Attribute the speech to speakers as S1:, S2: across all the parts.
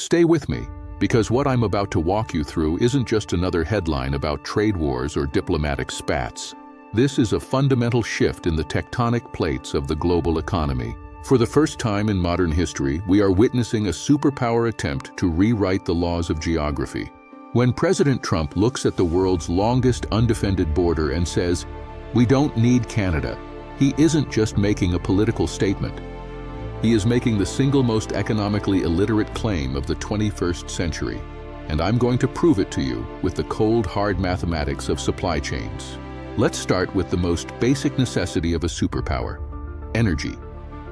S1: Stay with me, because what I'm about to walk you through isn't just another headline about trade wars or diplomatic spats. This is a fundamental shift in the tectonic plates of the global economy. For the first time in modern history, we are witnessing a superpower attempt to rewrite the laws of geography. When President Trump looks at the world's longest undefended border and says, "We don't need Canada," he isn't just making a political statement. He is making the single most economically illiterate claim of the 21st century. And I'm going to prove it to you with the cold, hard mathematics of supply chains. Let's start with the most basic necessity of a superpower: energy.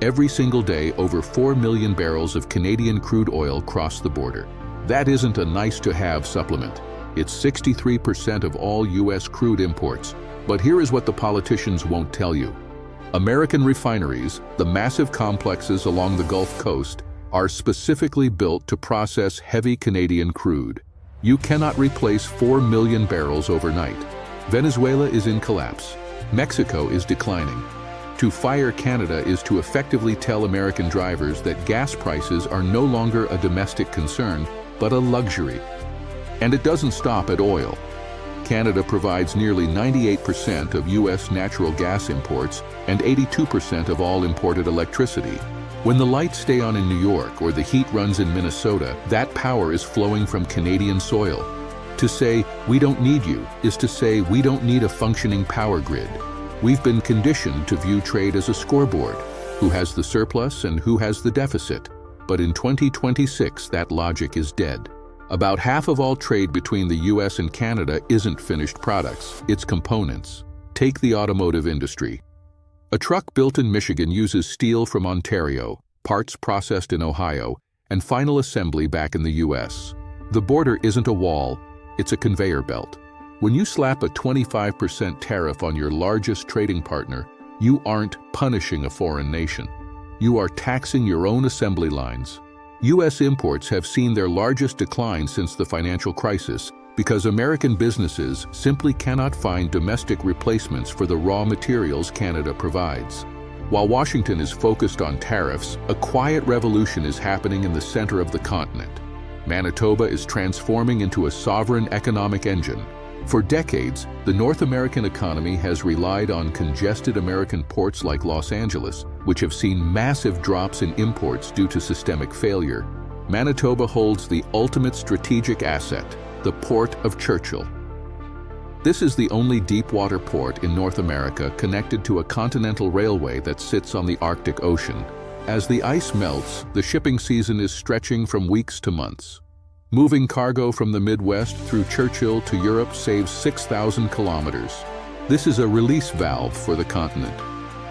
S1: Every single day, over 4 million barrels of Canadian crude oil cross the border. That isn't a nice-to-have supplement. It's 63% of all U.S. crude imports. But here is what the politicians won't tell you. American refineries, the massive complexes along the Gulf Coast, are specifically built to process heavy Canadian crude. You cannot replace 4 million barrels overnight. Venezuela is in collapse. Mexico is declining. To fire Canada is to effectively tell American drivers that gas prices are no longer a domestic concern, but a luxury. And it doesn't stop at oil. Canada provides nearly 98% of U.S. natural gas imports and 82% of all imported electricity. When the lights stay on in New York or the heat runs in Minnesota, that power is flowing from Canadian soil. To say, "We don't need you," is to say we don't need a functioning power grid. We've been conditioned to view trade as a scoreboard: who has the surplus and who has the deficit. But in 2026, that logic is dead. About half of all trade between the U.S. and Canada isn't finished products, it's components. Take the automotive industry. A truck built in Michigan uses steel from Ontario, parts processed in Ohio, and final assembly back in the U.S. The border isn't a wall, it's a conveyor belt. When you slap a 25% tariff on your largest trading partner, you aren't punishing a foreign nation. You are taxing your own assembly lines. U.S. imports have seen their largest decline since the financial crisis because American businesses simply cannot find domestic replacements for the raw materials Canada provides. While Washington is focused on tariffs, a quiet revolution is happening in the center of the continent. Manitoba is transforming into a sovereign economic engine. For decades, the North American economy has relied on congested American ports like Los Angeles, which have seen massive drops in imports due to systemic failure. Manitoba holds the ultimate strategic asset, the Port of Churchill. This is the only deep-water port in North America connected to a continental railway that sits on the Arctic Ocean. As the ice melts, the shipping season is stretching from weeks to months. Moving cargo from the Midwest through Churchill to Europe saves 6,000 kilometers. This is a release valve for the continent,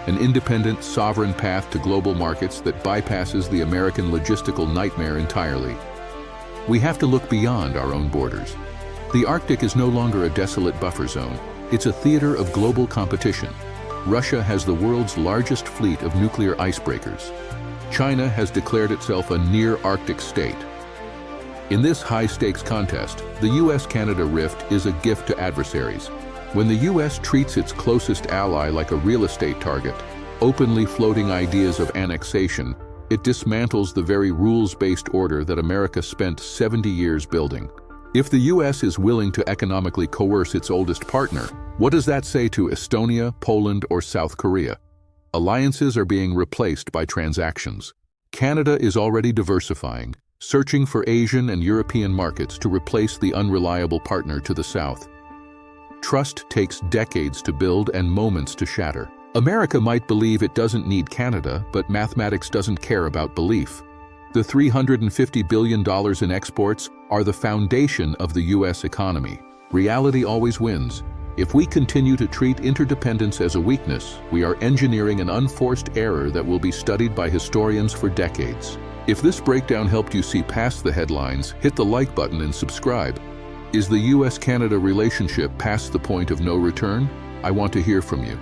S1: an independent, sovereign path to global markets that bypasses the American logistical nightmare entirely. We have to look beyond our own borders. The Arctic is no longer a desolate buffer zone. It's a theater of global competition. Russia has the world's largest fleet of nuclear icebreakers. China has declared itself a near-Arctic state. In this high-stakes contest, the U.S.-Canada rift is a gift to adversaries. When the U.S. treats its closest ally like a real estate target, openly floating ideas of annexation, it dismantles the very rules-based order that America spent 70 years building. If the U.S. is willing to economically coerce its oldest partner, what does that say to Estonia, Poland, or South Korea? Alliances are being replaced by transactions. Canada is already diversifying, searching for Asian and European markets to replace the unreliable partner to the south. Trust takes decades to build and moments to shatter. America might believe it doesn't need Canada, but mathematics doesn't care about belief. The $350 billion in exports are the foundation of the U.S. economy. Reality always wins. If we continue to treat interdependence as a weakness, we are engineering an unforced error that will be studied by historians for decades. If this breakdown helped you see past the headlines, hit the like button and subscribe. Is the U.S.-Canada relationship past the point of no return? I want to hear from you.